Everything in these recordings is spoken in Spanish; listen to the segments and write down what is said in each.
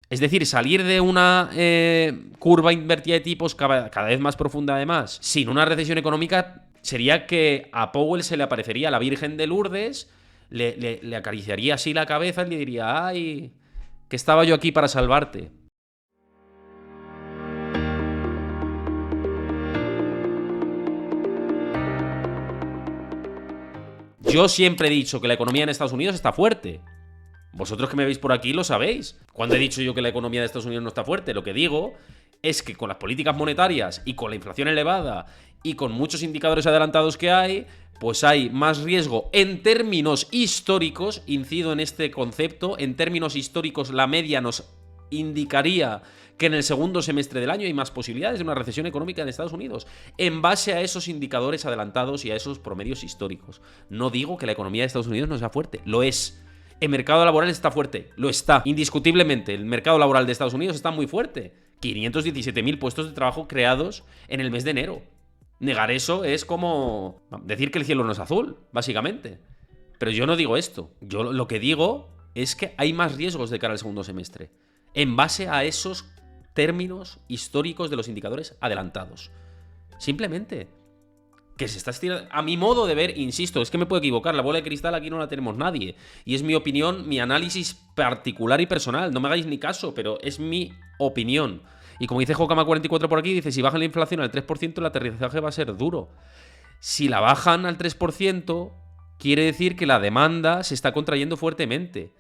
Es decir, salir de una curva invertida de tipos cada vez más profunda además, sin una recesión económica, sería que a Powell se le aparecería la Virgen de Lourdes, le acariciaría así la cabeza y le diría, ay, que estaba yo aquí para salvarte. Yo siempre he dicho que la economía en Estados Unidos está fuerte. Vosotros que me veis por aquí lo sabéis. Cuando he dicho yo que la economía de Estados Unidos no está fuerte, lo que digo es que con las políticas monetarias y con la inflación elevada y con muchos indicadores adelantados que hay, pues hay más riesgo en términos históricos, incido en este concepto, en términos históricos la media nos indicaría que en el segundo semestre del año hay más posibilidades de una recesión económica en Estados Unidos, en base a esos indicadores adelantados y a esos promedios históricos. No digo que la economía de Estados Unidos no sea fuerte, lo es. El mercado laboral está fuerte, lo está, indiscutiblemente. El mercado laboral de Estados Unidos está muy fuerte. 517.000 puestos de trabajo creados en el mes de enero. Negar eso es como decir que el cielo no es azul, básicamente. Pero yo no digo esto. Yo lo que digo es que hay más riesgos de cara al segundo semestre, en base a esos términos históricos de los indicadores adelantados. Simplemente. Que se está estirando. A mi modo de ver, insisto, es que me puedo equivocar. La bola de cristal aquí no la tenemos nadie. Y es mi opinión, mi análisis particular y personal. No me hagáis ni caso, pero es mi opinión. Y como dice Jokama44 por aquí, dice, si bajan la inflación al 3%, el aterrizaje va a ser duro. Si la bajan al 3%, quiere decir que la demanda se está contrayendo fuertemente.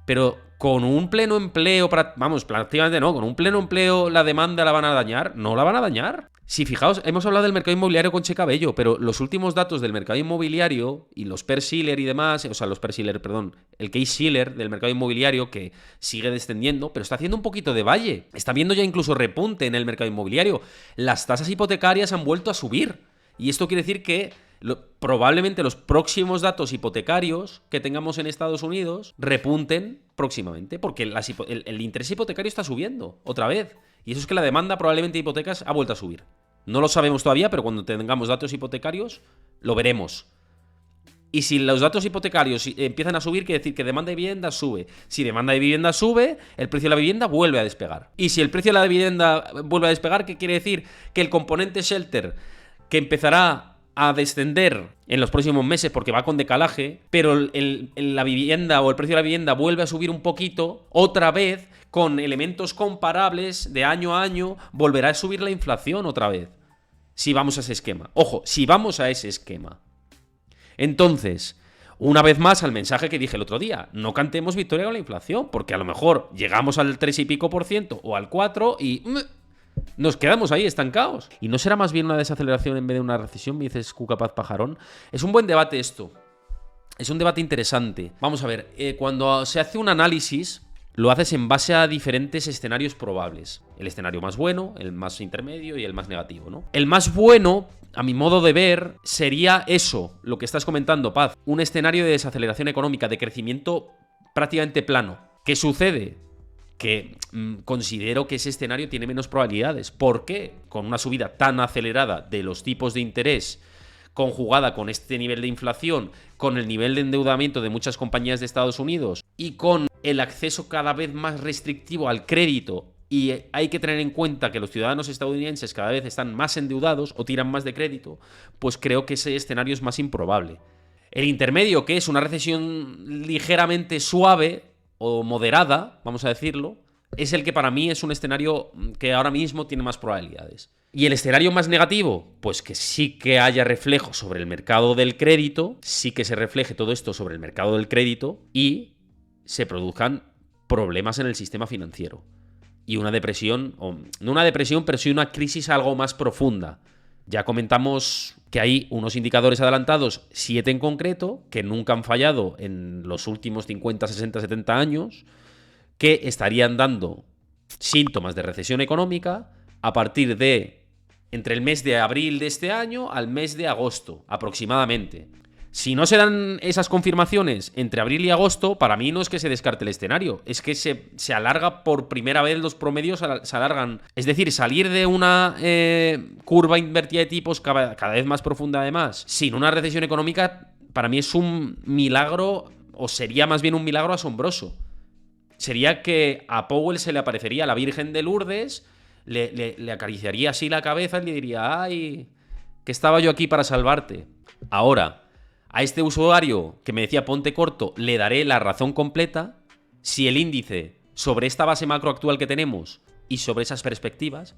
Pero con un pleno empleo, vamos, prácticamente no, con un pleno empleo la demanda la van a dañar. No la van a dañar. Si fijaos, hemos hablado del mercado inmobiliario con Che Cabello, pero los últimos datos del mercado inmobiliario y los Case-Shiller y demás, o sea, los Case-Shiller, perdón, el Case-Shiller del mercado inmobiliario que sigue descendiendo, pero está haciendo un poquito de valle. Está viendo ya incluso repunte en el mercado inmobiliario. Las tasas hipotecarias han vuelto a subir. Y esto quiere decir que probablemente los próximos datos hipotecarios que tengamos en Estados Unidos repunten próximamente, porque el interés hipotecario está subiendo otra vez. Y eso es que la demanda probablemente de hipotecas ha vuelto a subir. No lo sabemos todavía, pero cuando tengamos datos hipotecarios lo veremos. Y si los datos hipotecarios empiezan a subir, quiere decir que demanda de vivienda sube. Si demanda de vivienda sube, el precio de la vivienda vuelve a despegar. Y si el precio de la vivienda vuelve a despegar, ¿qué quiere decir? Que el componente shelter, que empezará a descender en los próximos meses porque va con decalaje, pero la vivienda o el precio de la vivienda vuelve a subir un poquito, otra vez, con elementos comparables de año a año, volverá a subir la inflación otra vez. Si vamos a ese esquema. Ojo, si vamos a ese esquema. Entonces, una vez más al mensaje que dije el otro día, no cantemos victoria con la inflación, porque a lo mejor llegamos al 3 y pico por ciento o al 4 y nos quedamos ahí estancados. ¿Y no será más bien una desaceleración en vez de una recesión? Me dices Cucapaz Pajarón. Es un buen debate esto. Es un debate interesante. Vamos a ver, cuando se hace un análisis, lo haces en base a diferentes escenarios probables. El escenario más bueno, el más intermedio y el más negativo, ¿no? El más bueno, a mi modo de ver, sería eso, lo que estás comentando, Paz. Un escenario de desaceleración económica, de crecimiento prácticamente plano. ¿Qué sucede? Que considero que ese escenario tiene menos probabilidades. ¿Por qué? Con una subida tan acelerada de los tipos de interés, conjugada con este nivel de inflación, con el nivel de endeudamiento de muchas compañías de Estados Unidos y con el acceso cada vez más restrictivo al crédito, y hay que tener en cuenta que los ciudadanos estadounidenses cada vez están más endeudados o tiran más de crédito, pues creo que ese escenario es más improbable. El intermedio, que es una recesión ligeramente suave o moderada, vamos a decirlo, es el que para mí es un escenario que ahora mismo tiene más probabilidades. ¿Y el escenario más negativo? Pues que sí que haya reflejo sobre el mercado del crédito, sí que se refleje todo esto sobre el mercado del crédito y se produzcan problemas en el sistema financiero. Y una depresión, o no una depresión, pero sí una crisis algo más profunda. Ya comentamos que hay unos indicadores adelantados, 7 en concreto, que nunca han fallado en los últimos 50, 60, 70 años, que estarían dando síntomas de recesión económica a partir de entre el mes de abril de este año al mes de agosto, aproximadamente. Si no se dan esas confirmaciones entre abril y agosto, para mí no es que se descarte el escenario, es que se alarga por primera vez, los promedios se alargan. Es decir, salir de una curva invertida de tipos cada vez más profunda además, sin una recesión económica, para mí es un milagro, o sería más bien un milagro asombroso. sería que a Powell se le aparecería la Virgen de Lourdes, le acariciaría así la cabeza y le diría, ay, que estaba yo aquí para salvarte. Ahora, a este usuario que me decía ponte corto, le daré la razón completa si el índice sobre esta base macro actual que tenemos y sobre esas perspectivas,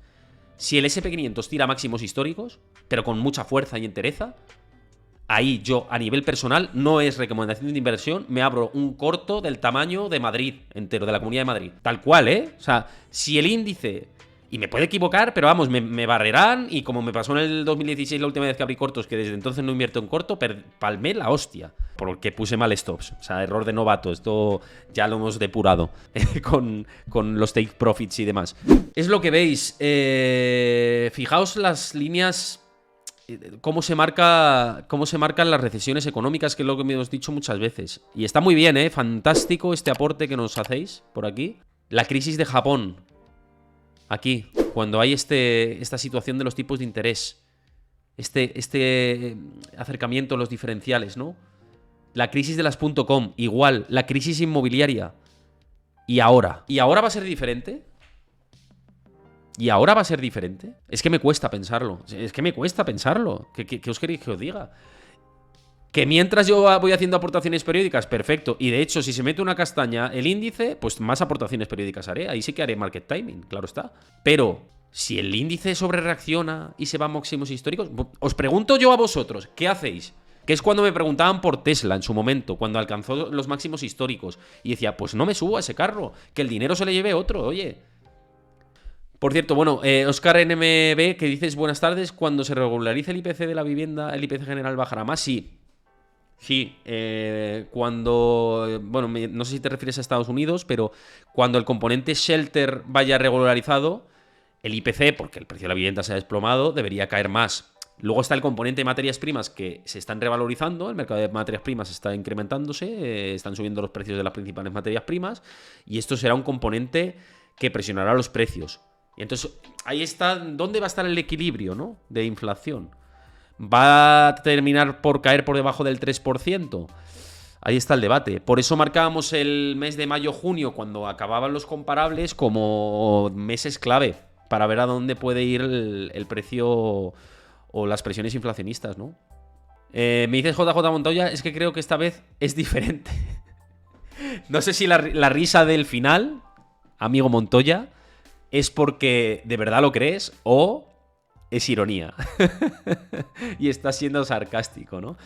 si el SP500 tira máximos históricos, pero con mucha fuerza y entereza, ahí yo, a nivel personal, no es recomendación de inversión, me abro un corto del tamaño de Madrid entero, de la Comunidad de Madrid. Tal cual, ¿eh? O sea, si el índice... Y me puede equivocar, pero vamos, me barrerán. Y como me pasó en el 2016 la última vez que abrí cortos, que desde entonces no invierto en corto, palmé la hostia. Porque puse mal stops. O sea, error de novato. Esto ya lo hemos depurado con los take profits y demás. Es lo que veis. Fijaos las líneas... Cómo se marcan las recesiones económicas, que es lo que me hemos dicho muchas veces. Y está muy bien, ¿eh? Fantástico este aporte que nos hacéis por aquí. La crisis de Japón. Aquí, cuando hay esta situación de los tipos de interés, este acercamiento a los diferenciales, ¿no? La crisis de las .com, igual, la crisis inmobiliaria. ¿Y ahora? ¿Y ahora va a ser diferente? ¿Y ahora va a ser diferente? Es que me cuesta pensarlo. Es que me cuesta pensarlo. ¿Qué os queréis que os diga? Que mientras yo voy haciendo aportaciones periódicas, perfecto. Y de hecho, si se mete una castaña el índice, pues más aportaciones periódicas haré. Ahí sí que haré market timing, claro está. Pero si el índice sobre reacciona y se va a máximos históricos, os pregunto yo a vosotros, ¿qué hacéis? Que es cuando me preguntaban por Tesla en su momento, cuando alcanzó los máximos históricos. Y decía, pues no me subo a ese carro, que el dinero se le lleve otro, oye. Por cierto, bueno, Oscar NMB, que dices, buenas tardes, cuando se regularice el IPC de la vivienda, ¿el IPC general bajará más? Sí. Sí, cuando... Bueno, no sé si te refieres a Estados Unidos, pero cuando el componente shelter vaya regularizado, el IPC, porque el precio de la vivienda se ha desplomado, debería caer más. Luego está el componente de materias primas que se están revalorizando, el mercado de materias primas está incrementándose, están subiendo los precios de las principales materias primas, y esto será un componente que presionará los precios. Y entonces, ahí está, ¿dónde va a estar el equilibrio, ¿no? De inflación? ¿Va a terminar por caer por debajo del 3%? Ahí está el debate. Por eso marcábamos el mes de mayo-junio, cuando acababan los comparables, como meses clave para ver a dónde puede ir el precio o las presiones inflacionistas, ¿no? Me dices JJ Montoya, es que creo que esta vez es diferente. No sé si la risa del final, amigo Montoya, es porque de verdad lo crees o es ironía. Y estás siendo sarcástico, ¿no?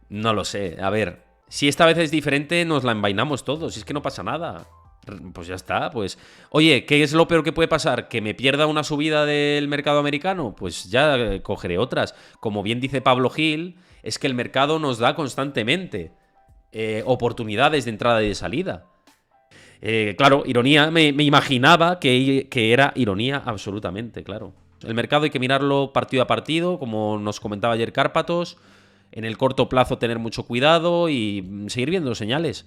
No lo sé. A ver, si esta vez es diferente, nos la envainamos todos. Es que no pasa nada. Pues ya está, pues... Oye, ¿qué es lo peor que puede pasar? ¿Que me pierda una subida del mercado americano? Pues ya cogeré otras. Como bien dice Pablo Gil, es que el mercado nos da constantemente oportunidades de entrada y de salida. Claro, ironía. Me imaginaba que era ironía absolutamente, claro. El mercado hay que mirarlo partido a partido, como nos comentaba ayer Cárpatos. En el corto plazo tener mucho cuidado y seguir viendo señales.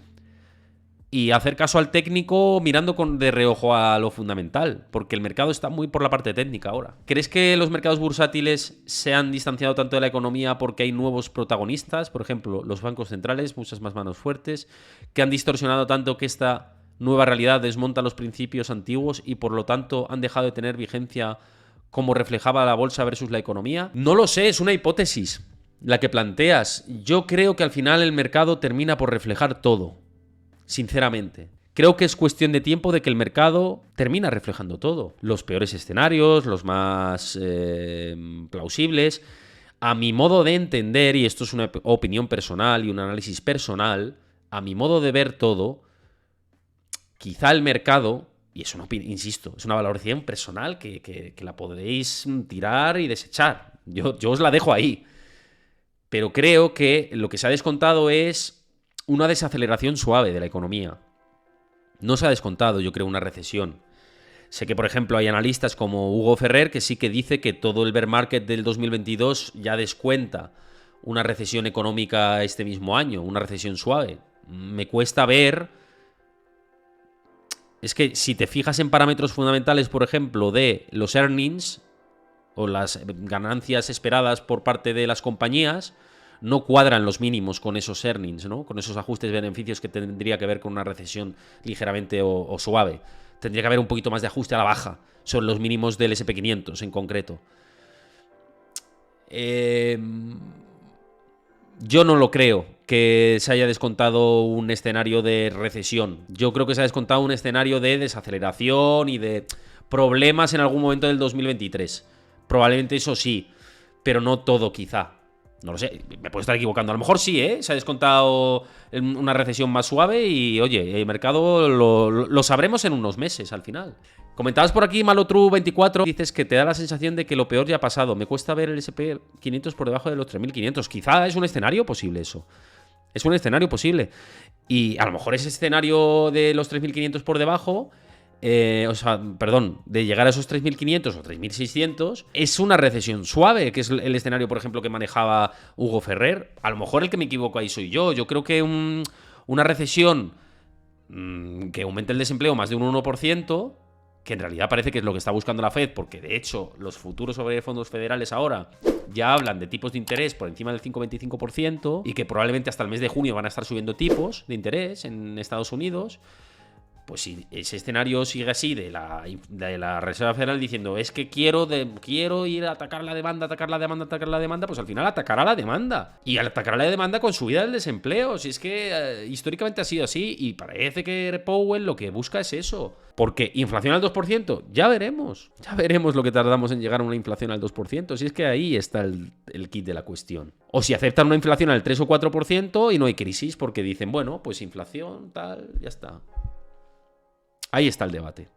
Y hacer caso al técnico mirando de reojo a lo fundamental, porque el mercado está muy por la parte técnica ahora. ¿Crees que los mercados bursátiles se han distanciado tanto de la economía porque hay nuevos protagonistas? Por ejemplo, los bancos centrales, muchas más manos fuertes, que han distorsionado tanto que esta nueva realidad desmonta los principios antiguos y por lo tanto han dejado de tener vigencia como reflejaba la bolsa versus la economía? No lo sé, es una hipótesis la que planteas. Yo creo que al final el mercado termina por reflejar todo. Sinceramente. Creo que es cuestión de tiempo de que el mercado termina reflejando todo. Los peores escenarios, los más plausibles. A mi modo de entender, y esto es una opinión personal y un análisis personal, a mi modo de ver todo, quizá el mercado, y es una opinión, insisto, es una valoración personal que la podéis tirar y desechar. Yo os la dejo ahí. Pero creo que lo que se ha descontado es una desaceleración suave de la economía. No se ha descontado, yo creo, una recesión. Sé que, por ejemplo, hay analistas como Hugo Ferrer que sí que dice que todo el bear market del 2022 ya descuenta una recesión económica este mismo año, una recesión suave. Me cuesta ver... Es que si te fijas en parámetros fundamentales, por ejemplo, de los earnings o las ganancias esperadas por parte de las compañías, no cuadran los mínimos con esos earnings, ¿no? Con esos ajustes de beneficios que tendría que ver con una recesión ligeramente o suave. Tendría que haber un poquito más de ajuste a la baja sobre los mínimos del SP500 en concreto. Yo no lo creo que se haya descontado un escenario de recesión. Yo creo que se ha descontado un escenario de desaceleración y de problemas en algún momento del 2023. Probablemente eso sí, pero no todo quizá. No lo sé, me puedo estar equivocando. A lo mejor sí, ¿eh? Se ha descontado una recesión más suave y, oye, el mercado lo sabremos en unos meses al final. Comentabas por aquí, Malotru24, dices que te da la sensación de que lo peor ya ha pasado. Me cuesta ver el SP500 por debajo de los 3.500. Quizá es un escenario posible eso. Es un escenario posible. Y a lo mejor ese escenario de los 3.500 por debajo... de llegar a esos 3.500 o 3.600 es una recesión suave, que es el escenario, por ejemplo, que manejaba Hugo Ferrer. A lo mejor el que me equivoco ahí soy yo. Yo creo que una recesión que aumente el desempleo más de un 1%, que en realidad parece que es lo que está buscando la Fed, porque de hecho los futuros sobre fondos federales ahora ya hablan de tipos de interés por encima del 5,25% y que probablemente hasta el mes de junio van a estar subiendo tipos de interés en Estados Unidos. Pues si ese escenario sigue así de la Reserva Federal diciendo es que quiero ir a atacar la demanda, pues al final atacará la demanda. Y al atacar la demanda con subida del desempleo. Si es que históricamente ha sido así y parece que Powell lo que busca es eso. Porque inflación al 2%, ya veremos. Ya veremos lo que tardamos en llegar a una inflación al 2%. Si es que ahí está el kit de la cuestión. O si aceptan una inflación al 3 o 4% y no hay crisis porque dicen, bueno, pues inflación, tal, ya está. Ahí está el debate.